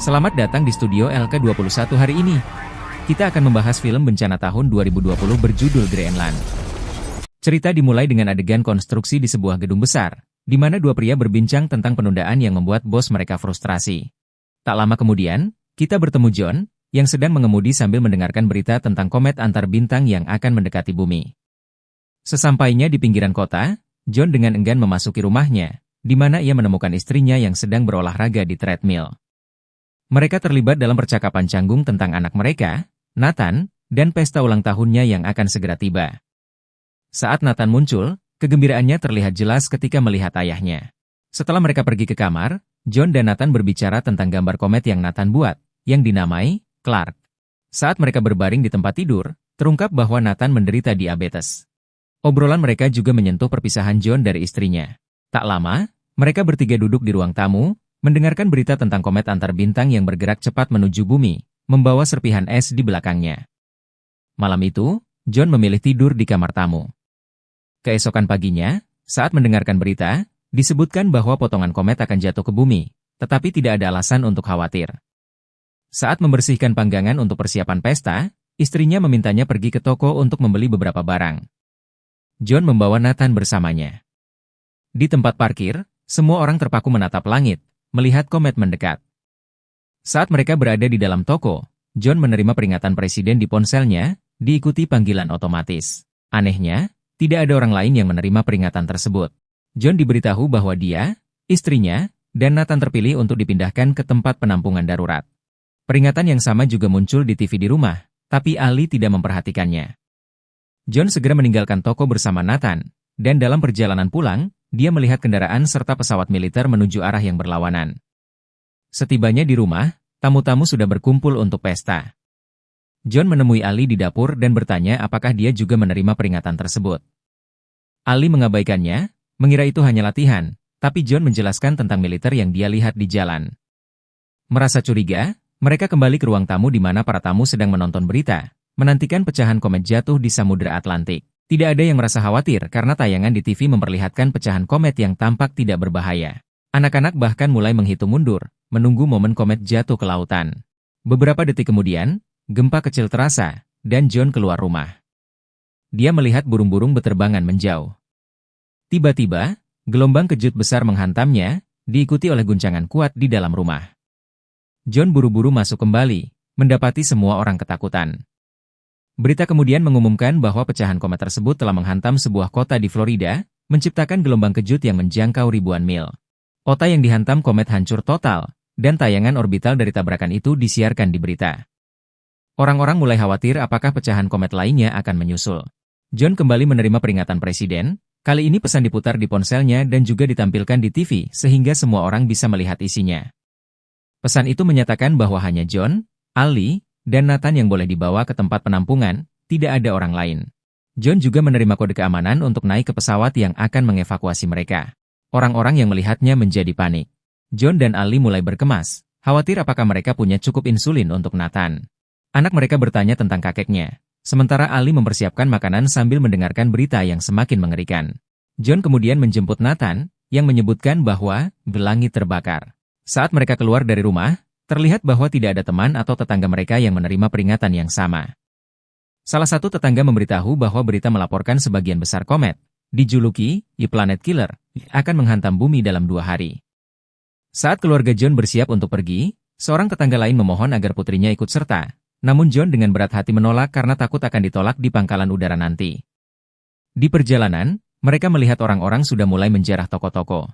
Selamat datang di studio LK21 hari ini. Kita akan membahas film bencana tahun 2020 berjudul Greenland. Cerita dimulai dengan adegan konstruksi di sebuah gedung besar, di mana dua pria berbincang tentang penundaan yang membuat bos mereka frustrasi. Tak lama kemudian, kita bertemu John, yang sedang mengemudi sambil mendengarkan berita tentang komet antar bintang yang akan mendekati bumi. Sesampainya di pinggiran kota, John dengan enggan memasuki rumahnya, di mana ia menemukan istrinya yang sedang berolahraga di treadmill. Mereka terlibat dalam percakapan canggung tentang anak mereka, Nathan, dan pesta ulang tahunnya yang akan segera tiba. Saat Nathan muncul, kegembiraannya terlihat jelas ketika melihat ayahnya. Setelah mereka pergi ke kamar, John dan Nathan berbicara tentang gambar komet yang Nathan buat, yang dinamai Clark. Saat mereka berbaring di tempat tidur, terungkap bahwa Nathan menderita diabetes. Obrolan mereka juga menyentuh perpisahan John dari istrinya. Tak lama, mereka bertiga duduk di ruang tamu, mendengarkan berita tentang komet antar bintang yang bergerak cepat menuju bumi, membawa serpihan es di belakangnya. Malam itu, John memilih tidur di kamar tamu. Keesokan paginya, saat mendengarkan berita, disebutkan bahwa potongan komet akan jatuh ke bumi, tetapi tidak ada alasan untuk khawatir. Saat membersihkan panggangan untuk persiapan pesta, istrinya memintanya pergi ke toko untuk membeli beberapa barang. John membawa Nathan bersamanya. Di tempat parkir, semua orang terpaku menatap langit, melihat komet mendekat. Saat mereka berada di dalam toko, John menerima peringatan presiden di ponselnya, diikuti panggilan otomatis. Anehnya, tidak ada orang lain yang menerima peringatan tersebut. John diberitahu bahwa dia, istrinya, dan Nathan terpilih untuk dipindahkan ke tempat penampungan darurat. Peringatan yang sama juga muncul di TV di rumah, tapi Ali tidak memperhatikannya. John segera meninggalkan toko bersama Nathan, dan dalam perjalanan pulang, dia melihat kendaraan serta pesawat militer menuju arah yang berlawanan. Setibanya di rumah, tamu-tamu sudah berkumpul untuk pesta. John menemui Ali di dapur dan bertanya apakah dia juga menerima peringatan tersebut. Ali mengabaikannya, mengira itu hanya latihan, tapi John menjelaskan tentang militer yang dia lihat di jalan. Merasa curiga, mereka kembali ke ruang tamu di mana para tamu sedang menonton berita, menantikan pecahan komet jatuh di Samudra Atlantik. Tidak ada yang merasa khawatir karena tayangan di TV memperlihatkan pecahan komet yang tampak tidak berbahaya. Anak-anak bahkan mulai menghitung mundur, menunggu momen komet jatuh ke lautan. Beberapa detik kemudian, gempa kecil terasa, dan John keluar rumah. Dia melihat burung-burung beterbangan menjauh. Tiba-tiba, gelombang kejut besar menghantamnya, diikuti oleh guncangan kuat di dalam rumah. John buru-buru masuk kembali, mendapati semua orang ketakutan. Berita kemudian mengumumkan bahwa pecahan komet tersebut telah menghantam sebuah kota di Florida, menciptakan gelombang kejut yang menjangkau ribuan mil. Kota yang dihantam komet hancur total, dan tayangan orbital dari tabrakan itu disiarkan di berita. Orang-orang mulai khawatir apakah pecahan komet lainnya akan menyusul. John kembali menerima peringatan presiden, kali ini pesan diputar di ponselnya dan juga ditampilkan di TV sehingga semua orang bisa melihat isinya. Pesan itu menyatakan bahwa hanya John, Ali, dan Nathan yang boleh dibawa ke tempat penampungan, tidak ada orang lain. John juga menerima kode keamanan untuk naik ke pesawat yang akan mengevakuasi mereka. Orang-orang yang melihatnya menjadi panik. John dan Ali mulai berkemas, khawatir apakah mereka punya cukup insulin untuk Nathan. Anak mereka bertanya tentang kakeknya, sementara Ali mempersiapkan makanan sambil mendengarkan berita yang semakin mengerikan. John kemudian menjemput Nathan, yang menyebutkan bahwa langit terbakar. Saat mereka keluar dari rumah, terlihat bahwa tidak ada teman atau tetangga mereka yang menerima peringatan yang sama. Salah satu tetangga memberitahu bahwa berita melaporkan sebagian besar komet, dijuluki Planet Killer, akan menghantam bumi dalam 2 hari. Saat keluarga John bersiap untuk pergi, seorang tetangga lain memohon agar putrinya ikut serta, namun John dengan berat hati menolak karena takut akan ditolak di pangkalan udara nanti. Di perjalanan, mereka melihat orang-orang sudah mulai menjarah toko-toko.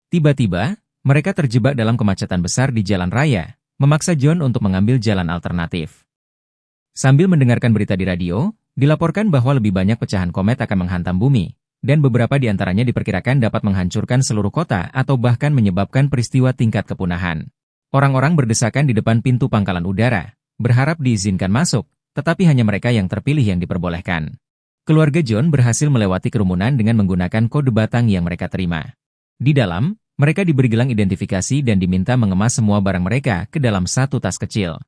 Tiba-tiba, mereka terjebak dalam kemacetan besar di jalan raya, memaksa John untuk mengambil jalan alternatif. Sambil mendengarkan berita di radio, dilaporkan bahwa lebih banyak pecahan komet akan menghantam bumi, dan beberapa di antaranya diperkirakan dapat menghancurkan seluruh kota atau bahkan menyebabkan peristiwa tingkat kepunahan. Orang-orang berdesakan di depan pintu pangkalan udara, berharap diizinkan masuk, tetapi hanya mereka yang terpilih yang diperbolehkan. Keluarga John berhasil melewati kerumunan dengan menggunakan kode batang yang mereka terima. Di dalam, mereka diberi gelang identifikasi dan diminta mengemas semua barang mereka ke dalam satu tas kecil.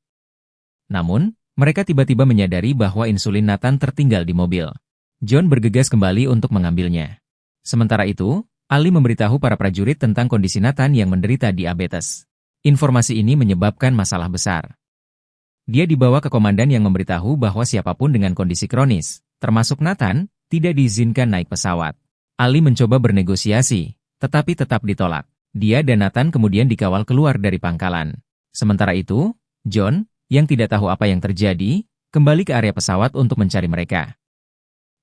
Namun, mereka tiba-tiba menyadari bahwa insulin Nathan tertinggal di mobil. John bergegas kembali untuk mengambilnya. Sementara itu, Ali memberitahu para prajurit tentang kondisi Nathan yang menderita diabetes. Informasi ini menyebabkan masalah besar. Dia dibawa ke komandan yang memberitahu bahwa siapapun dengan kondisi kronis, termasuk Nathan, tidak diizinkan naik pesawat. Ali mencoba bernegosiasi, tetapi tetap ditolak. Dia dan Nathan kemudian dikawal keluar dari pangkalan. Sementara itu, John, yang tidak tahu apa yang terjadi, kembali ke area pesawat untuk mencari mereka.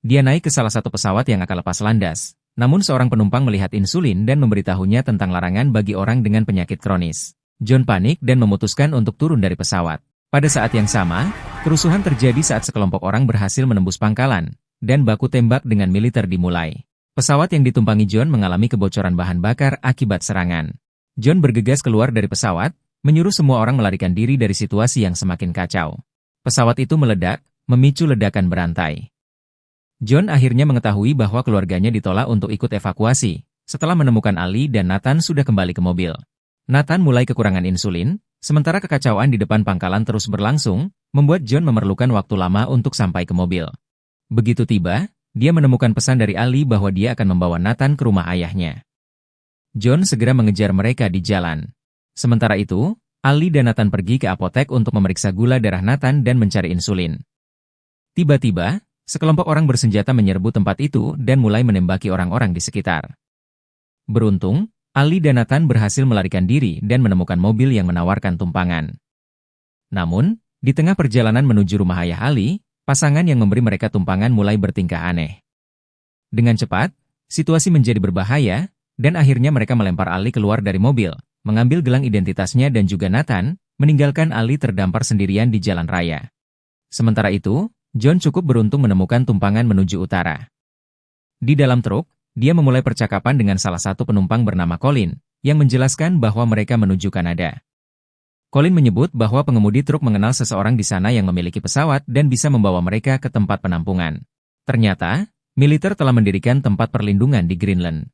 Dia naik ke salah satu pesawat yang akan lepas landas, namun seorang penumpang melihat insulin dan memberitahunya tentang larangan bagi orang dengan penyakit kronis. John panik dan memutuskan untuk turun dari pesawat. Pada saat yang sama, kerusuhan terjadi saat sekelompok orang berhasil menembus pangkalan, dan baku tembak dengan militer dimulai. Pesawat yang ditumpangi John mengalami kebocoran bahan bakar akibat serangan. John bergegas keluar dari pesawat, menyuruh semua orang melarikan diri dari situasi yang semakin kacau. Pesawat itu meledak, memicu ledakan berantai. John akhirnya mengetahui bahwa keluarganya ditolak untuk ikut evakuasi, setelah menemukan Ali dan Nathan sudah kembali ke mobil. Nathan mulai kekurangan insulin, sementara kekacauan di depan pangkalan terus berlangsung, membuat John memerlukan waktu lama untuk sampai ke mobil. Begitu tiba, dia menemukan pesan dari Ali bahwa dia akan membawa Nathan ke rumah ayahnya. John segera mengejar mereka di jalan. Sementara itu, Ali dan Nathan pergi ke apotek untuk memeriksa gula darah Nathan dan mencari insulin. Tiba-tiba, sekelompok orang bersenjata menyerbu tempat itu dan mulai menembaki orang-orang di sekitar. Beruntung, Ali dan Nathan berhasil melarikan diri dan menemukan mobil yang menawarkan tumpangan. Namun, di tengah perjalanan menuju rumah ayah Ali, pasangan yang memberi mereka tumpangan mulai bertingkah aneh. Dengan cepat, situasi menjadi berbahaya, dan akhirnya mereka melempar Ali keluar dari mobil, mengambil gelang identitasnya dan juga Nathan, meninggalkan Ali terdampar sendirian di jalan raya. Sementara itu, John cukup beruntung menemukan tumpangan menuju utara. Di dalam truk, dia memulai percakapan dengan salah satu penumpang bernama Colin, yang menjelaskan bahwa mereka menuju Kanada. Colin menyebut bahwa pengemudi truk mengenal seseorang di sana yang memiliki pesawat dan bisa membawa mereka ke tempat penampungan. Ternyata, militer telah mendirikan tempat perlindungan di Greenland.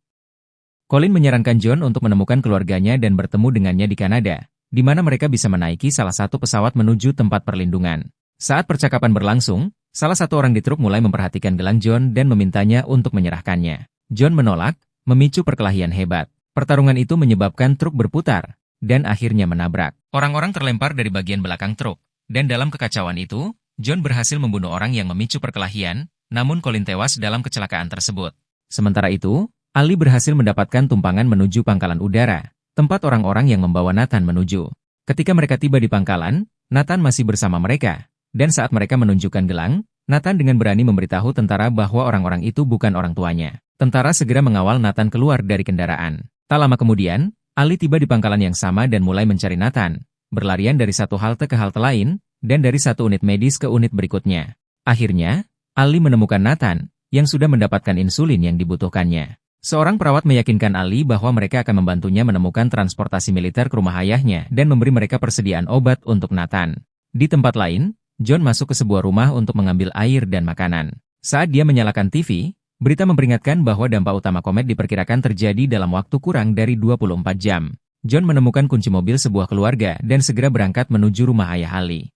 Colin menyarankan John untuk menemukan keluarganya dan bertemu dengannya di Kanada, di mana mereka bisa menaiki salah satu pesawat menuju tempat perlindungan. Saat percakapan berlangsung, salah satu orang di truk mulai memperhatikan gelang John dan memintanya untuk menyerahkannya. John menolak, memicu perkelahian hebat. Pertarungan itu menyebabkan truk berputar, dan akhirnya menabrak. Orang-orang terlempar dari bagian belakang truk, dan dalam kekacauan itu, John berhasil membunuh orang yang memicu perkelahian, namun Colin tewas dalam kecelakaan tersebut. Sementara itu, Ali berhasil mendapatkan tumpangan menuju pangkalan udara, tempat orang-orang yang membawa Nathan menuju. Ketika mereka tiba di pangkalan, Nathan masih bersama mereka, dan saat mereka menunjukkan gelang, Nathan dengan berani memberitahu tentara bahwa orang-orang itu bukan orang tuanya. Tentara segera mengawal Nathan keluar dari kendaraan. Tak lama kemudian, Ali tiba di pangkalan yang sama dan mulai mencari Nathan, berlarian dari satu halte ke halte lain, dan dari satu unit medis ke unit berikutnya. Akhirnya, Ali menemukan Nathan, yang sudah mendapatkan insulin yang dibutuhkannya. Seorang perawat meyakinkan Ali bahwa mereka akan membantunya menemukan transportasi militer ke rumah ayahnya dan memberi mereka persediaan obat untuk Nathan. Di tempat lain, John masuk ke sebuah rumah untuk mengambil air dan makanan. Saat dia menyalakan TV, berita memperingatkan bahwa dampak utama komet diperkirakan terjadi dalam waktu kurang dari 24 jam. John menemukan kunci mobil sebuah keluarga dan segera berangkat menuju rumah ayah Ali.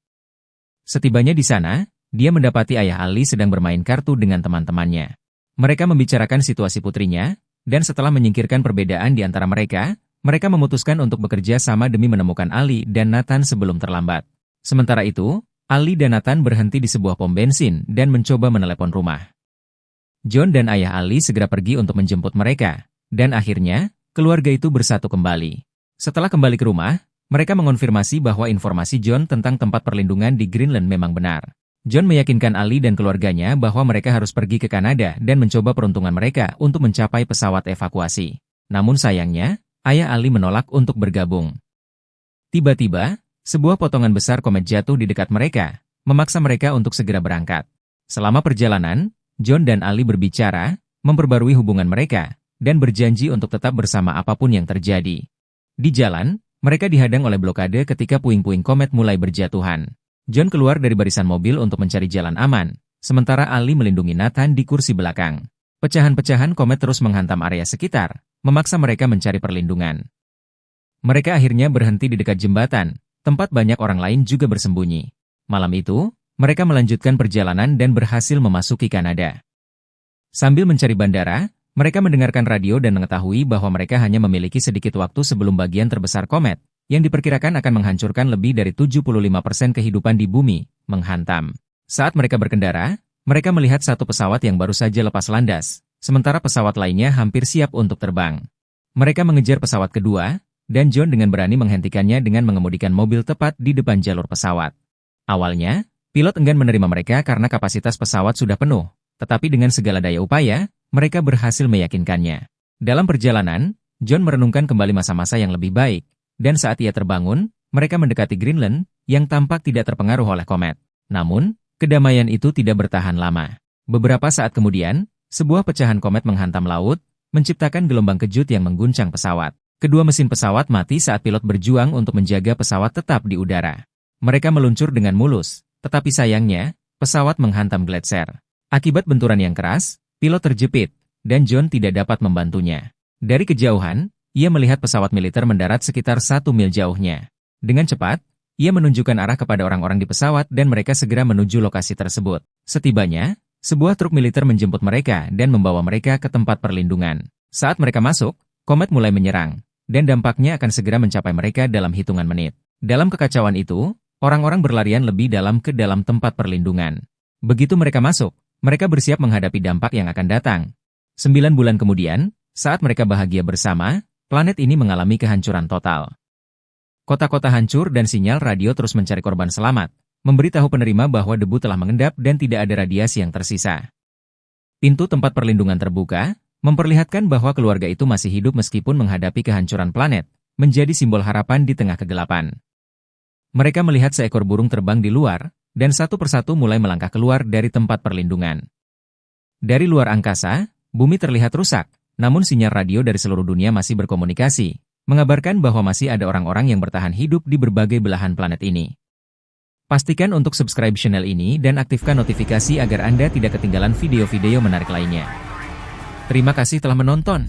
Setibanya di sana, dia mendapati ayah Ali sedang bermain kartu dengan teman-temannya. Mereka membicarakan situasi putrinya, dan setelah menyingkirkan perbedaan di antara mereka, mereka memutuskan untuk bekerja sama demi menemukan Ali dan Nathan sebelum terlambat. Sementara itu, Ali dan Nathan berhenti di sebuah pom bensin dan mencoba menelepon rumah. John dan ayah Ali segera pergi untuk menjemput mereka, dan akhirnya, keluarga itu bersatu kembali. Setelah kembali ke rumah, mereka mengonfirmasi bahwa informasi John tentang tempat perlindungan di Greenland memang benar. John meyakinkan Ali dan keluarganya bahwa mereka harus pergi ke Kanada dan mencoba peruntungan mereka untuk mencapai pesawat evakuasi. Namun sayangnya, ayah Ali menolak untuk bergabung. Tiba-tiba, sebuah potongan besar komet jatuh di dekat mereka, memaksa mereka untuk segera berangkat. Selama perjalanan, John dan Ali berbicara, memperbarui hubungan mereka, dan berjanji untuk tetap bersama apapun yang terjadi. Di jalan, mereka dihadang oleh blokade ketika puing-puing komet mulai berjatuhan. John keluar dari barisan mobil untuk mencari jalan aman, sementara Ali melindungi Nathan di kursi belakang. Pecahan-pecahan komet terus menghantam area sekitar, memaksa mereka mencari perlindungan. Mereka akhirnya berhenti di dekat jembatan, tempat banyak orang lain juga bersembunyi. Malam itu, mereka melanjutkan perjalanan dan berhasil memasuki Kanada. Sambil mencari bandara, mereka mendengarkan radio dan mengetahui bahwa mereka hanya memiliki sedikit waktu sebelum bagian terbesar komet, yang diperkirakan akan menghancurkan lebih dari 75% kehidupan di bumi, menghantam. Saat mereka berkendara, mereka melihat satu pesawat yang baru saja lepas landas, sementara pesawat lainnya hampir siap untuk terbang. Mereka mengejar pesawat kedua, dan John dengan berani menghentikannya dengan mengemudikan mobil tepat di depan jalur pesawat. Awalnya, pilot enggan menerima mereka karena kapasitas pesawat sudah penuh, tetapi dengan segala daya upaya, mereka berhasil meyakinkannya. Dalam perjalanan, John merenungkan kembali masa-masa yang lebih baik, dan saat ia terbangun, mereka mendekati Greenland, yang tampak tidak terpengaruh oleh komet. Namun, kedamaian itu tidak bertahan lama. Beberapa saat kemudian, sebuah pecahan komet menghantam laut, menciptakan gelombang kejut yang mengguncang pesawat. Kedua mesin pesawat mati saat pilot berjuang untuk menjaga pesawat tetap di udara. Mereka meluncur dengan mulus, tetapi sayangnya, pesawat menghantam gletser. Akibat benturan yang keras, pilot terjepit, dan John tidak dapat membantunya. Dari kejauhan, ia melihat pesawat militer mendarat sekitar 1 mil jauhnya. Dengan cepat, ia menunjukkan arah kepada orang-orang di pesawat dan mereka segera menuju lokasi tersebut. Setibanya, sebuah truk militer menjemput mereka dan membawa mereka ke tempat perlindungan. Saat mereka masuk, komet mulai menyerang, dan dampaknya akan segera mencapai mereka dalam hitungan menit. Dalam kekacauan itu, orang-orang berlarian lebih dalam ke dalam tempat perlindungan. Begitu mereka masuk, mereka bersiap menghadapi dampak yang akan datang. 9 bulan kemudian, saat mereka bahagia bersama, planet ini mengalami kehancuran total. Kota-kota hancur dan sinyal radio terus mencari korban selamat, memberitahu penerima bahwa debu telah mengendap dan tidak ada radiasi yang tersisa. Pintu tempat perlindungan terbuka, memperlihatkan bahwa keluarga itu masih hidup meskipun menghadapi kehancuran planet, menjadi simbol harapan di tengah kegelapan. Mereka melihat seekor burung terbang di luar, dan satu persatu mulai melangkah keluar dari tempat perlindungan. Dari luar angkasa, bumi terlihat rusak, namun sinyal radio dari seluruh dunia masih berkomunikasi, mengabarkan bahwa masih ada orang-orang yang bertahan hidup di berbagai belahan planet ini. Pastikan untuk subscribe channel ini dan aktifkan notifikasi agar Anda tidak ketinggalan video-video menarik lainnya. Terima kasih telah menonton.